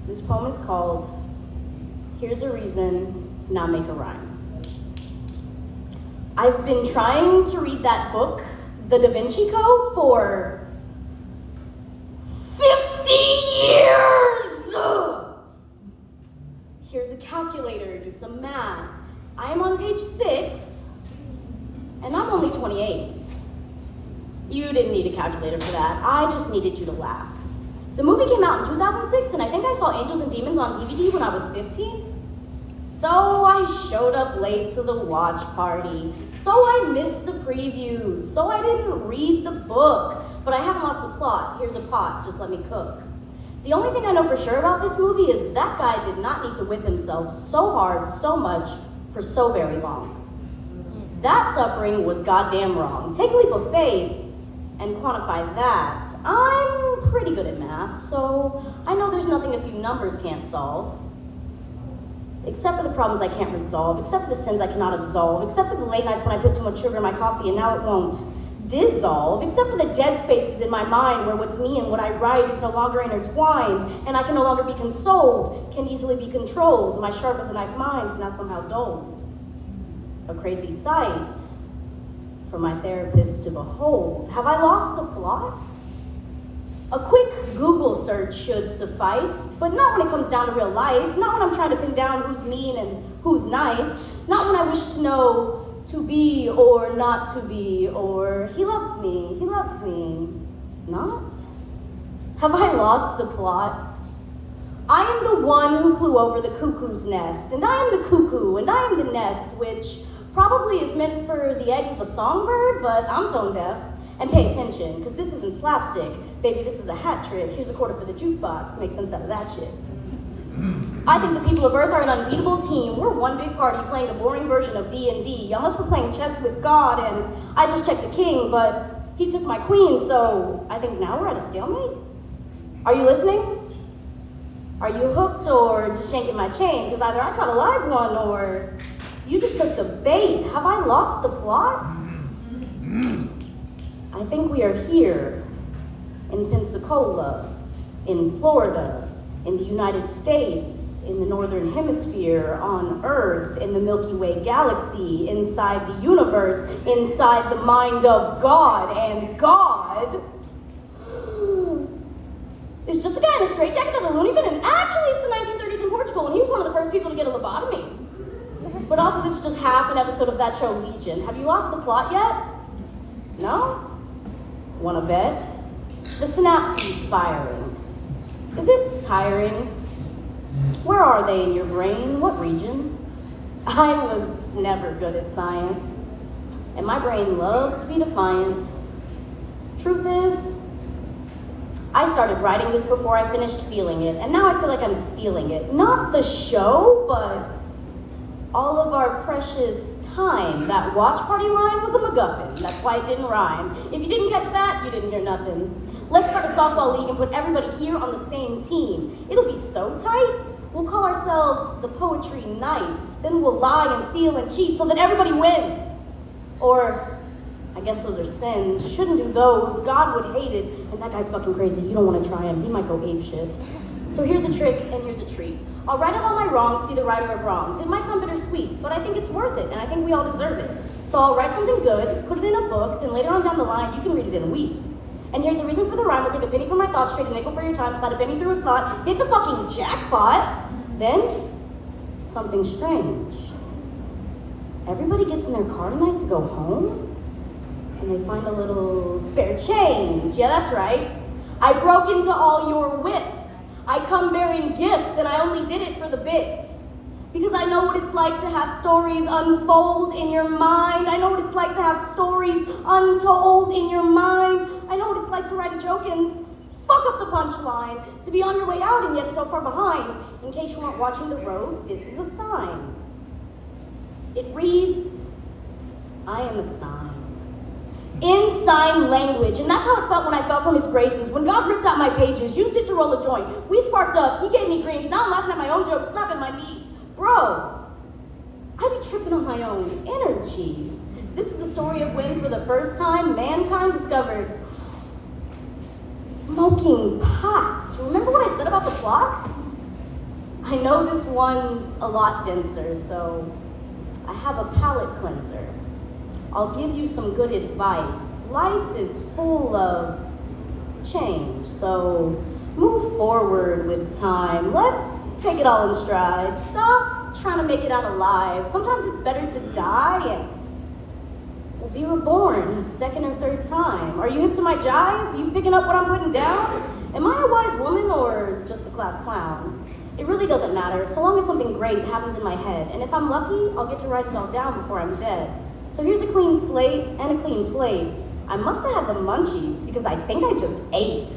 This poem is called Here's a Reason, Now Make a Rhyme. I've been trying to read that book, The Da Vinci Code, for 50 years! Here's a calculator, do some math. I am on page 6, and I'm only 28. You didn't need a calculator for that. I just needed you to laugh. The movie came out in 2006, and I think I saw Angels and Demons on DVD when I was 15. So I showed up late to the watch party. So I missed the previews. So I didn't read the book. But I haven't lost the plot. Here's a pot, just let me cook. The only thing I know for sure about this movie is that guy did not need to whip himself so hard, so much, for so very long. That suffering was goddamn wrong. Take a leap of faith and quantify that. I'm pretty good at math, so I know there's nothing a few numbers can't solve. Except for the problems I can't resolve, except for the sins I cannot absolve, except for the late nights when I put too much sugar in my coffee and now it won't dissolve, except for the dead spaces in my mind where what's me and what I write is no longer intertwined, and I can no longer be consoled, can easily be controlled. My sharp as a knife mind is now somehow dulled. A crazy sight for my therapist to behold. Have I lost the plot? A quick Google search should suffice, but not when it comes down to real life, not when I'm trying to pin down who's mean and who's nice, not when I wish to know to be or not to be, or he loves me, not? Have I lost the plot? I am the one who flew over the cuckoo's nest, and I am the cuckoo, and I am the nest, which probably is meant for the eggs of a songbird, but I'm tone deaf. And pay attention, because this isn't slapstick. Baby, this is a hat trick. Here's a quarter for the jukebox. Make sense out of that shit. I think the people of Earth are an unbeatable team. We're one big party playing a boring version of D&D, unless we're playing chess with God, and I just checked the king, but he took my queen, so I think now we're at a stalemate. Are you listening? Are you hooked or just shanking my chain? Because either I caught a live one or you just took the bait. Have I lost the plot? I think we are here in Pensacola, in Florida, in the United States, in the Northern Hemisphere, on Earth, in the Milky Way galaxy, inside the universe, inside the mind of God. And God is just a guy in a straitjacket at a loony bin, and actually it's the 1930s in Portugal, and he was one of the first people to get a lobotomy. But also this is just half an episode of that show Legion. Have you lost the plot yet? No? Wanna bet? The synapses firing. Is it tiring? Where are they in your brain? What region? I was never good at science, and my brain loves to be defiant. Truth is, I started writing this before I finished feeling it, and now I feel like I'm stealing it. Not the show, but all of our precious time. That watch party line was a MacGuffin. That's why it didn't rhyme. If you didn't catch that, you didn't hear nothing. Let's start a softball league and put everybody here on the same team. It'll be so tight. We'll call ourselves the Poetry Knights. Then we'll lie and steal and cheat so that everybody wins. Or, I guess those are sins. Shouldn't do those. God would hate it. And that guy's fucking crazy. You don't want to try him. He might go apeshit. So here's a trick and here's a treat. I'll right all my wrongs, be the righter of wrongs. It might sound bittersweet, but I think it's worth it, and I think we all deserve it. So I'll write something good, put it in a book, then later on down the line, you can read it in a week. And here's a reason for the rhyme. I'll take a penny for my thoughts, trade a nickel for your time, slide a penny through a slot, hit the fucking jackpot. Then, something strange. Everybody gets in their car tonight to go home, and they find a little spare change. Yeah, that's right. I broke into all your whips. I come bearing gifts, and I only did it for the bit. Because I know what it's like to have stories unfold in your mind. I know what it's like to have stories untold in your mind. I know what it's like to write a joke and fuck up the punchline, to be on your way out and yet so far behind. In case you weren't watching the road, this is a sign. It reads, I am a sign. In sign language, and that's how it felt when I fell from his graces. When God ripped out my pages, used it to roll a joint. We sparked up, he gave me greens, now I'm laughing at my own jokes, slapping my knees. Bro, I be tripping on my own energies. This is the story of when, for the first time, mankind discovered smoking pot. Remember what I said about the plot? I know this one's a lot denser, so I have a palate cleanser. I'll give you some good advice. Life is full of change, so move forward with time. Let's take it all in stride. Stop trying to make it out alive. Sometimes it's better to die and be reborn a second or third time. Are you hip to my jive? You picking up what I'm putting down? Am I a wise woman or just the class clown? It really doesn't matter, so long as something great happens in my head. And if I'm lucky, I'll get to write it all down before I'm dead. So here's a clean slate and a clean plate. I must have had the munchies because I think I just ate.